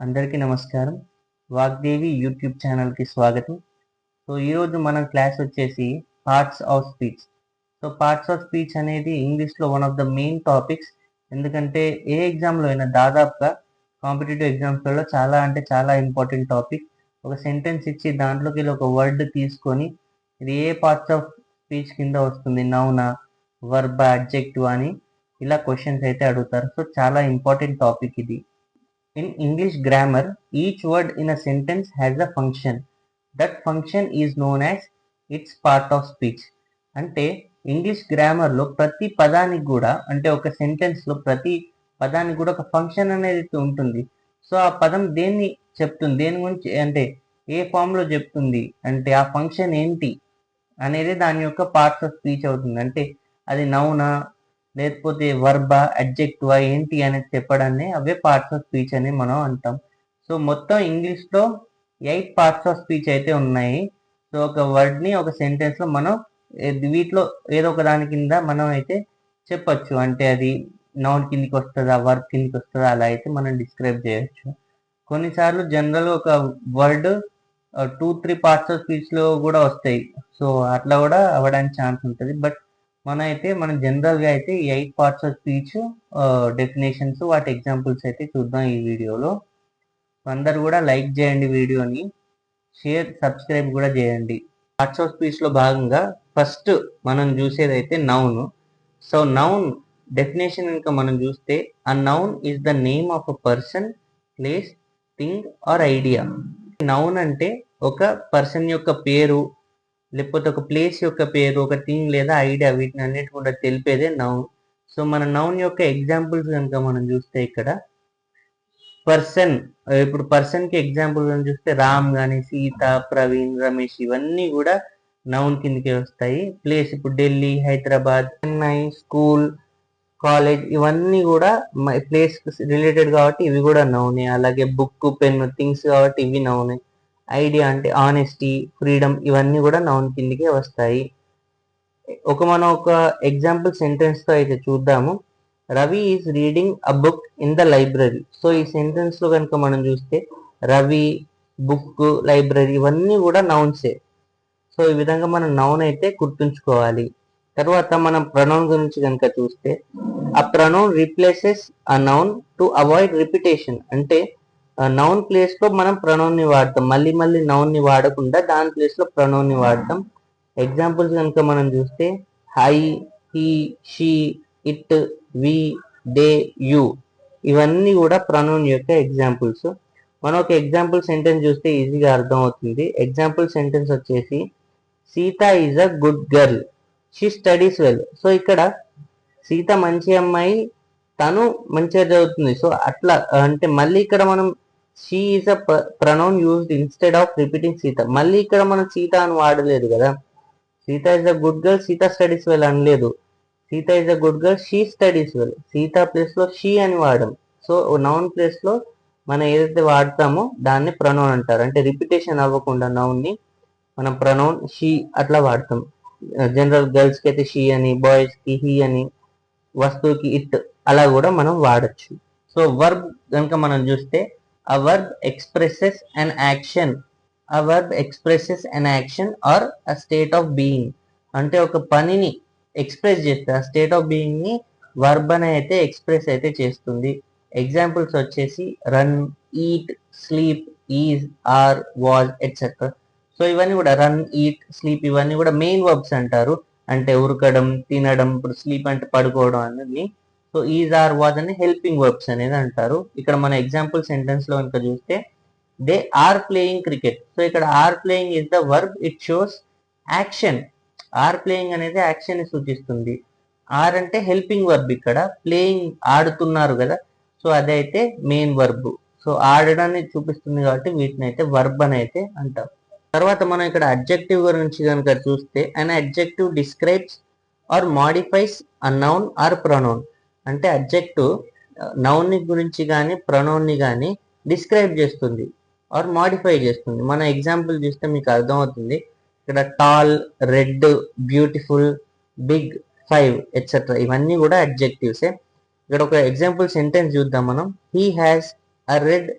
అందరికీ నమస్కారం. వాగ్దేవి యూట్యూబ్ ఛానల్‌కి స్వాగతం. ఈరోజు మన క్లాస్ వచ్చేసి parts of speech. Parts of speech అనేది ఇంగ్లీష్‌లో one of the main topics. ఎందుకంటే ఏ ఎగ్జామ్‌లో అయినా దాదాపుగా కాంపిటీటివ్ ఎగ్జామ్స్‌లలో చాలా ఇంపార్టెంట్ టాపిక్. ఒక సెంటెన్స్ ఇచ్చి దాంట్లోకెళ్ళి ఒక వర్డ్ తీసుకొని ఇది ఏ పార్ట్స్ ఆఫ్ స్పీచ్ కింద వస్తుంది? నౌనా? వర్బా? అడ్జెక్టివా? అని ఇలా క్వెషన్స్ అయితే అడుగుతారు. చాలా ఇంపార్టెంట్ టాపిక్ ఇది. In English grammar, each word in a sentence has a function. That function is known as its part of speech. అంటే ఇంగ్లీష్ గ్రామర్లో ప్రతి పదానికి కూడా అంటే ఒక సెంటెన్స్లో ప్రతి పదానికి కూడా ఒక ఫంక్షన్ అనేది ఉంటుంది. ఆ పదం దేన్ని చెప్తుంది, దేని గురించి అంటే ఏ ఫామ్లో చెప్తుంది అంటే ఆ ఫంక్షన్ ఏంటి అనేది దాని యొక్క పార్ట్స్ ఆఫ్ స్పీచ్ అవుతుంది. అంటే అది నౌనా లేకపోతే వర్బా అడ్జెక్టివా ఏంటి అనేది చెప్పడాన్ని అవే పార్ట్స్ ఆఫ్ స్పీచ్ అని మనం అంటాం. మొత్తం ఇంగ్లీష్లో 8 పార్ట్స్ ఆఫ్ స్పీచ్ అయితే ఉన్నాయి. ఒక వర్డ్ని ఒక సెంటెన్స్లో మనం వీటిలో ఏదో ఒక దాని కింద మనం అయితే చెప్పచ్చు. అంటే అది నౌన్ కిందికి వస్తుందా, వర్బ్ కిందికి వస్తుందా, అలా అయితే మనం డిస్క్రైబ్ చేయొచ్చు. కొన్నిసార్లు జనరల్గా ఒక వర్డ్ 2-3 పార్ట్స్ ఆఫ్ స్పీచ్లో కూడా వస్తాయి. అట్లా కూడా అవ్వడానికి ఛాన్స్ ఉంటుంది. బట్ మనం జనరల్గా అయితే 8 పార్ట్స్ ఆఫ్ స్పీచ్ డెఫినేషన్స్ వాటి ఎగ్జాంపుల్స్ అయితే చూద్దాం ఈ వీడియోలో. అందరు కూడా లైక్ చేయండి వీడియోని, షేర్ సబ్స్క్రైబ్ కూడా చేయండి. పార్ట్స్ ఆఫ్ స్పీచ్లో భాగంగా ఫస్ట్ మనం చూసేది అయితే నౌన్. నౌన్ డెఫినేషన్ కనుక మనం చూస్తే ఆ noun is the name of a person, place, thing or idea. Noun అంటే ఒక పర్సన్ యొక్క పేరు, లేకపోతే ఒక ప్లేస్ యొక్క పేరు, ఒక థింగ్ లేదా ఐడియా, వీటిని అన్నిటి కూడా తెలిపేదే నౌన్. మన నౌన్ యొక్క ఎగ్జాంపుల్స్ కనుక మనం చూస్తే ఇక్కడ పర్సన్, ఇప్పుడు పర్సన్కి ఎగ్జాంపుల్ కనుక చూస్తే రామ్ కానీ, సీత, ప్రవీణ్, రమేష్ ఇవన్నీ కూడా నౌన్ కిందకి వస్తాయి. ప్లేస్ ఇప్పుడు ఢిల్లీ, హైదరాబాద్, చెన్నై, స్కూల్, కాలేజ్ ఇవన్నీ కూడా ప్లేస్ రిలేటెడ్ కాబట్టి ఇవి కూడా నౌనే. అలాగే బుక్, పెన్, థింగ్స్ కాబట్టి ఇవి నౌనే. ఐడియా అంటే ఆనెస్టీ, ఫ్రీడమ్ ఇవన్నీ కూడా నౌన్ కిందికే వస్తాయి. మనం ఒక ఎగ్జాంపుల్ సెంటెన్స్ తో అయితే చూద్దాము. Ravi is reading a book in the library. ఈ సెంటెన్స్ లో కనుక మనం చూస్తే రవి, బుక్, లైబ్రరీ ఇవన్నీ కూడా నౌన్సే. ఈ విధంగా మనం నౌన్ అయితే గుర్తుంచుకోవాలి. తర్వాత మనం ప్రొనౌన్ గురించి కనుక చూస్తే ఆ ప్రొనౌన్ రీప్లేసెస్ ఆ నౌన్ టు అవాయిడ్ రిపిటేషన్. అంటే నౌన్ ప్లేస్ లో మనం ప్రొనౌన్ ని వాడతాం, మళ్ళీ నౌన్ ని వాడకుండా దాని ప్లేస్ లో ప్రొనౌన్ ని వాడతాం. ఎగ్జాంపుల్స్ కనుక మనం చూస్తే I, he, she, it, we, they, you ఇవన్నీ కూడా ప్రొనౌన్ యొక్క ఎగ్జాంపుల్స్. మనం ఒక ఎగ్జాంపుల్ సెంటెన్స్ చూస్తే ఈజీగా అర్థం అవుతుంది. ఎగ్జాంపుల్ సెంటెన్స్ వచ్చేసి Sita is a good girl, she studies well. ఇక్కడ సీత మంచి అమ్మాయి, తను మంచిగా చదువుతుంది. అట్లా అంటే మళ్ళీ ఇక్కడ మనం she is a pronoun used instead of repeating Sita. మళ్ళీ ఇక్కడ మనం సీత అని వాడలేదు కదా. Sita is a good girl, Sita studies well అనలేదు. Sita is a good girl, she studies well. Sita place లో షీ అని వాడడం. నౌన్ ప్లేస్ లో మనం ఏదైతే వాడతామో దాన్ని ప్రొనౌన్ అంటారు. అంటే రిపిటేషన్ అవ్వకుండా నౌన్ ని మనం ప్రొనౌన్ షీ అట్లా వాడతాం. జనరల్ గర్ల్స్ కి అయితే షీ అని, బాయ్స్ కి హీ అని, వస్తువుకి ఇట్ అలా కూడా మనం వాడచ్చు. వర్బ్ కనుక మనం చూస్తే a verb expresses an action. A verb expresses an action or a state of being. అంటే ఒక పనిని ఎక్స్ప్రెస్ చేస్తే ఆ స్టేట్ ఆఫ్ బీయింగ్ ని వర్బ్ అని అయితే ఎక్స్ప్రెస్ అయితే చేస్తుంది. ఎగ్జాంపుల్స్ వచ్చేసి run, eat, sleep, is, are, was etcetera. ఇవన్నీ కూడా రన్, ఈట్, స్లీప్ ఇవన్నీ కూడా మెయిన్ వర్బ్స్ అంటారు. అంటే ఉరకడం, తినడం, ఇప్పుడు స్లీప్ అంటే పడుకోవడం అనేది. ఈజ్, ఆర్, వాజ్ అని హెల్పింగ్ వర్బ్స్ అనేది అంటారు. ఇక్కడ మన ఎగ్జాంపుల్ సెంటెన్స్ లో కనుక చూస్తే దే ఆర్ ప్లేయింగ్ క్రికెట్. ఇక్కడ are playing is the verb, it shows action. Are playing అనేది యాక్షన్ ని సూచిస్తుంది. ఆర్ అంటే హెల్పింగ్ వర్బ్, ఇక్కడ ప్లేయింగ్ ఆడుతున్నారు కదా. అదైతే మెయిన్ వర్బ్. ఆడడాన్ని చూపిస్తుంది కాబట్టి వీటిని అయితే వర్బ్ అని అయితే అంటాం. తర్వాత మనం ఇక్కడ అడ్జెక్టివ్ గురించి కనుక చూస్తే an adjective describes or modifies a noun or pronoun. అంటే అడ్జెక్టివ్ నౌన్ ని గురించి కానీ ప్రొనౌన్ ని కానీ డిస్క్రైబ్ చేస్తుంది ఆర్ మాడిఫై చేస్తుంది. మన ఎగ్జాంపుల్ చూస్తే మీకు అర్థమవుతుంది. ఇక్కడ tall, red, beautiful, big, 5 etcetera ఇవన్నీ కూడా అడ్జెక్టివ్సే. ఇక్కడ ఒక ఎగ్జాంపుల్ సెంటెన్స్ చూద్దాం మనం. He has a red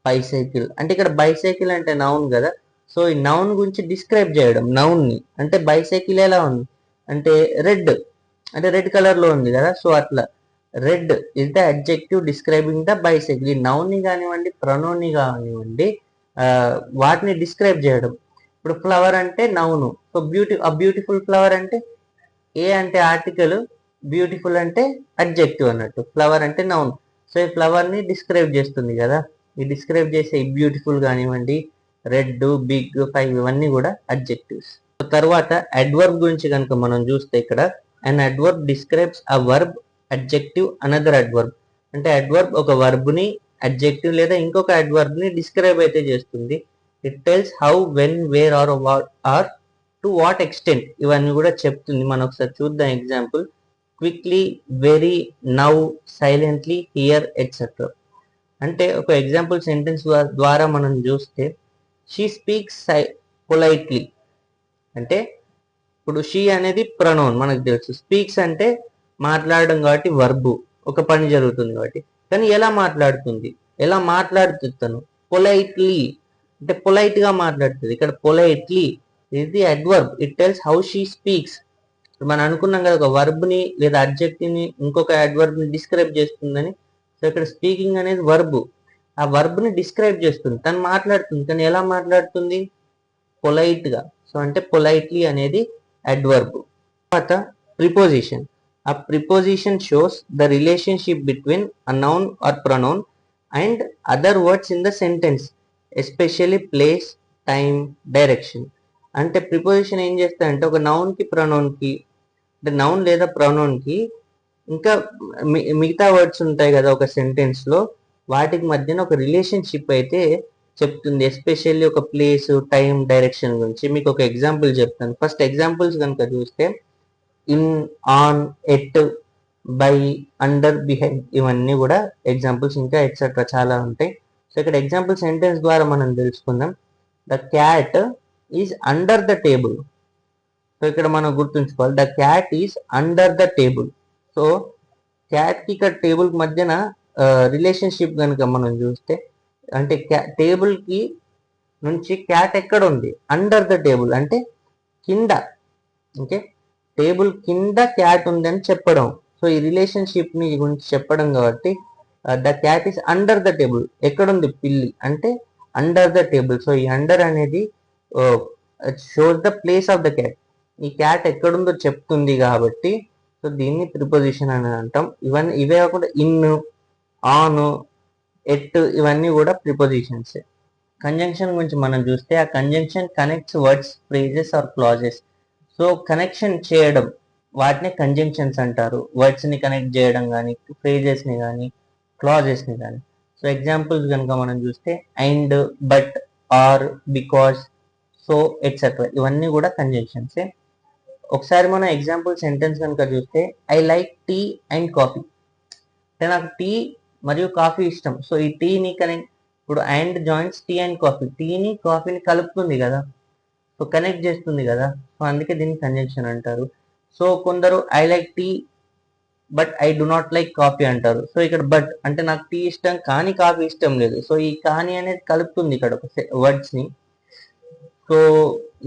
bicycle అంటే ఇక్కడ బైసైకిల్ అంటే నౌన్ కదా. సో ఈ నౌన్ గురించి డిస్క్రైబ్ చేయడం నౌన్ ని. అంటే బైసైకిల్ ఎలా ఉంది అంటే రెడ్, అంటే రెడ్ కలర్ లో ఉంది కదా. సో అట్లా red is the adjective describing the bicycle. ఈ నౌన్ ని కానివ్వండి ప్రొనౌన్ ని కానివ్వండి వాటిని డిస్క్రైబ్ చేయడం. ఇప్పుడు ఫ్లవర్ అంటే నౌను. సో బ్యూటిఫుల్ ఫ్లవర్ అంటే ఏ అంటే ఆర్టికల్, బ్యూటిఫుల్ అంటే అడ్జెక్టివ్ అన్నట్టు. ఫ్లవర్ అంటే నౌన్. సో ఈ ఫ్లవర్ ని డిస్క్రైబ్ చేస్తుంది కదా. ఈ డిస్క్రైబ్ చేసే బ్యూటిఫుల్ కానివ్వండి, రెడ్, బిగ్, 5 ఇవన్నీ కూడా అడ్జెక్టివ్స్. తర్వాత అడ్వర్బ్ గురించి కనుక మనం చూస్తే ఇక్కడ an adverb describes a verb, adjective, another adverb. అంటే అడ్వర్బ్ ఒక వర్బ్ ని, అడ్జెక్టివ్ లేదా ఇంకొక అడ్వర్బ్ ని డిస్క్రైబ్ అయితే చేస్తుంది. It tells how, when, where or what or to what extent ఇవన్నీ కూడా చెప్తుంది. మనం ఒకసారి చూద్దాం example. Quickly, very, now, silently, here etcetera. అంటే ఒక ఎగ్జాంపుల్ సెంటెన్స్ ద్వారా మనం చూస్తే షీ స్పీక్స్ పొలైట్లీ అంటే ఇప్పుడు షీ అనేది ప్రొనౌన్ మనకు తెలుసు. స్పీక్స్ అంటే మాట్లాడడం కాబట్టి వర్బు, ఒక పని జరుగుతుంది కాబట్టి. కానీ ఎలా మాట్లాడుతుంది, ఎలా మాట్లాడుతుంది తను? పొలైట్లీ అంటే పొలైట్ గా మాట్లాడుతుంది. ఇక్కడ politely is the adverb. It tells how she speaks. మనం అనుకున్నాం కదా ఒక వర్బ్ ని లేదా అడ్జెక్టివ్ ని ఇంకొక అడ్వర్బ్ ని డిస్క్రైబ్ చేస్తుందని. సో ఇక్కడ స్పీకింగ్ అనేది వర్బ్, ఆ వర్బ్ ని డిస్క్రైబ్ చేస్తుంది. తను మాట్లాడుతుంది, కానీ ఎలా మాట్లాడుతుంది? పొలైట్ గా. సో అంటే పొలైట్లీ అనేది అడ్వర్బ్. తర్వాత ప్రిపోజిషన్. ఆ preposition shows the relationship between a noun or pronoun and other words in the sentence, especially place, time, direction. అంటే ప్రిపోజిషన్ ఏం చేస్తాయంటే ఒక నౌన్ కి ప్రొనౌన్ కి, అంటే నౌన్ లేదా ప్రొనౌన్ కి ఇంకా మిగతా వర్డ్స్ ఉంటాయి కదా ఒక సెంటెన్స్ లో, వాటికి మధ్యన ఒక రిలేషన్షిప్ అయితే చెప్తుంది. ఎస్పెషల్లీ ఒక ప్లేస్, టైం, డైరెక్షన్ గురించి. మీకు ఒక ఎగ్జాంపుల్ చెప్తాను. ఫస్ట్ ఎగ్జాంపుల్స్ కనుక చూస్తే in, on, at, by, under, behind ఇవన్నీ కూడా ఎగ్జాంపుల్స్. ఇంకా ఎక్సెట్రా చాలా ఉంటాయి. సో ఇక్కడ ఎగ్జాంపుల్ సెంటెన్స్ ద్వారా మనం తెలుసుకుందాం. The cat is under the table. So ఇక్కడ మనం గుర్తుంచుకోవాలి, the cat is under the table. So cat కి ఇక్కడ టేబుల్ మధ్యన రిలేషన్షిప్ కనుక మనం చూస్తే, అంటే టేబుల్ కి నుంచి క్యాట్ ఎక్కడ ఉంది? అండర్ ద టేబుల్ అంటే కింద. ఓకే, టేబుల్ కింద క్యాట్ ఉంది అని చెప్పడం. సో ఈ రిలేషన్షిప్ ని గురించి చెప్పడం కాబట్టి the cat is under the table. ఎక్కడుంది? పిల్లి అంటే అండర్ ద టేబుల్. సో ఈ అండర్ అనేది shows the place of the cat. ఈ క్యాట్ ఎక్కడుందో చెప్తుంది కాబట్టి సో దీన్ని ప్రిపోజిషన్ అని అంటాం. ఇవే కాకుండా ఇన్, ఆన్, ఎట్ ఇవన్నీ కూడా ప్రిపోజిషన్స్. కంజంక్షన్ గురించి మనం చూస్తే ఆ conjunction connects words, phrases or clauses. So connection చేయడం వాటిని కంజంక్షన్స్ అంటారు. వర్డ్స్ ని కనెక్ట్ చేయడం కానీ, ఫ్రేజెస్ ని కానీ, క్లాజెస్ ని కానీ. సో ఎగ్జాంపుల్స్ కనుక మనం చూస్తే and, but, or, because, so etcetera ఇవన్నీ కూడా కంజంక్షన్సే. ఒకసారి మనం ఎగ్జాంపుల్ సెంటెన్స్ కనుక చూస్తే I like tea and coffee. అంటే నాకు టీ మరియు కాఫీ ఇష్టం. సో ఈ టీని కనెక్ట్, ఇప్పుడు and joints tea and coffee, టీని కాఫీని కలుపుతుంది కదా, సో కనెక్ట్ చేస్తుంది కదా. సో అందుకే దీన్ని కంజంక్షన్ అంటారు. సో కొందరు I like tea but I do not like coffee అంటారు. సో ఇక్కడ బట్ అంటే నాకు టీ ఇష్టం కానీ కాఫీ ఇష్టం లేదు. సో ఈ కానీ అనేది కలుపుతుంది ఇక్కడ ఒక వర్డ్స్ ని. సో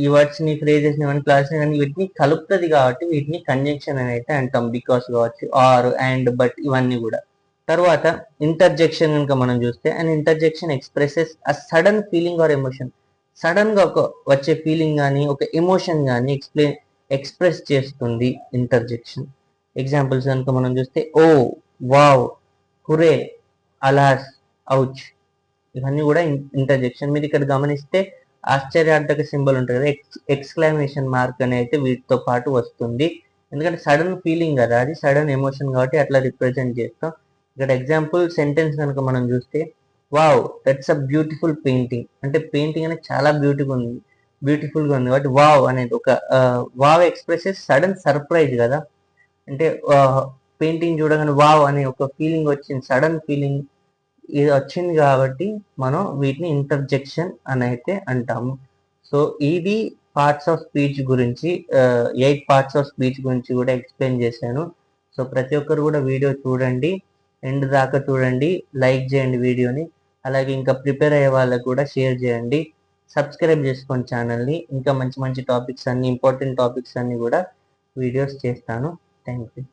ఈ వర్డ్స్ ని, ఫ్రేజెస్ ని, క్లాసెస్ కానీ వీటిని కలుపుతుంది కాబట్టి వీటిని కంజంక్షన్ అని అయితే అంటాం. బికాస్ కావచ్చు, ఆర్, అండ్, బట్ ఇవన్నీ కూడా. తర్వాత ఇంటర్జెక్షన్ కనుక మనం చూస్తే and interjection expresses a sudden feeling or emotion. Sudden గా ఒక వచ్చే ఫీలింగ్ కానీ ఒక ఎమోషన్ కానీ ఎక్స్ప్రెస్ చేస్తుంది ఇంటర్జెక్షన్. ఎగ్జాంపుల్స్ కనుక మనం చూస్తే ఓ, వావ్, హురే, అలాస్, ఔచ్ ఇవన్నీ కూడా ఇంటర్జెక్షన్. మీరు ఇక్కడ గమనిస్తే ఆశ్చర్యార్థక సింబల్ ఉంటుంది కదా, ఎక్స్క్లమేషన్ మార్క్ అని అయితే వీటితో పాటు వస్తుంది. ఎందుకంటే సడన్ ఫీలింగ్ కదా, అది సడన్ ఎమోషన్ కాబట్టి అట్లా రిప్రజెంట్ చేస్తాం. ఇక్కడ ఎగ్జాంపుల్ సెంటెన్స్ కనుక మనం చూస్తే wow that's a beautiful painting. అంటే పెయింటింగ్ అనేది చాలా బ్యూటిఫుల్ గా ఉంది కాబట్టి వావ్ అనేది ఒక వావ్ ఎక్స్ప్రెసెస్ సడన్ సర్ప్రైజ్ కదా. అంటే పెయింటింగ్ చూడగానే వావ్ అనే ఒక ఫీలింగ్ వచ్చింది, సడన్ ఫీలింగ్ ఇది వచ్చింది కాబట్టి మనం వీటిని ఇంటర్జెక్షన్ అని అయితే అంటాము. సో ఇది పార్ట్స్ ఆఫ్ స్పీచ్ గురించి 8 పార్ట్స్ ఆఫ్ స్పీచ్ గురించి కూడా ఎక్స్ప్లెయిన్ చేశాను. సో ప్రతి ఒక్కరు కూడా వీడియో చూడండి, ఎండ్ దాకా చూడండి, లైక్ చేయండి వీడియోని. అలాగే ఇంకా ప్రిపేర్ అయ్యే వాళ్ళకు కూడా షేర్ చేయండి. సబ్స్క్రైబ్ చేసుకోండి ఛానల్ని. ఇంకా మంచి మంచి టాపిక్స్ అన్ని ఇంపార్టెంట్ టాపిక్స్ అన్ని కూడా వీడియోస్ చేస్తాను. Thank you.